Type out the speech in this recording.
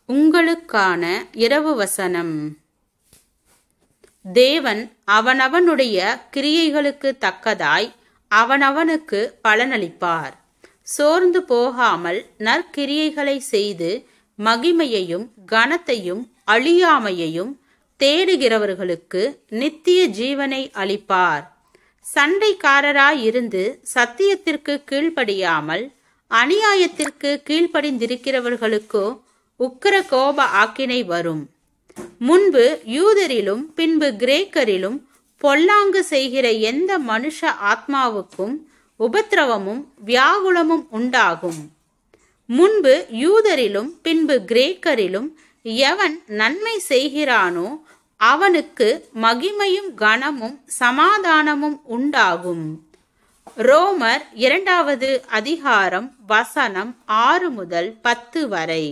உங்களுக்கான இரவு வசனம். தேவன் அவனவனுடைய கிரியைகளுக்கு தக்கதாய் அவனவனுக்கு பலனளிப்பார். சோர்ந்து போகாமல் நற்கிரியைகளை செய்து மகிமையையும் கனத்தையும் அழியாமையையும் தேடுகிறவர்களுக்கு நித்திய ஜீவனை அளிப்பார். சண்டைக்காரராயிருந்து சத்தியத்திற்கு கீழ்ப்படியாமல் அநியாயத்திற்கு கீழ்ப்படிந்திருக்கிறவர்களுக்கோ உக்கிர கோப ஆக்கினை வரும். முன்பு யூதரிலும் பின்பு கிரேக்கரிலும் பொல்லாங்கு செய்கிற எந்த மனுஷ ஆத்மாவுக்கும் உபத்திரவமும் வியாகுலமும் உண்டாகும். முன்பு யூதரிலும் பின்பு கிரேக்கரிலும் எவன் நன்மை செய்கிறானோ அவனுக்கு மகிமையும் கனமும் சமாதானமும் உண்டாகும். ரோமர் 2 அதிகாரம் வசனம் 6 முதல் 10 வரை.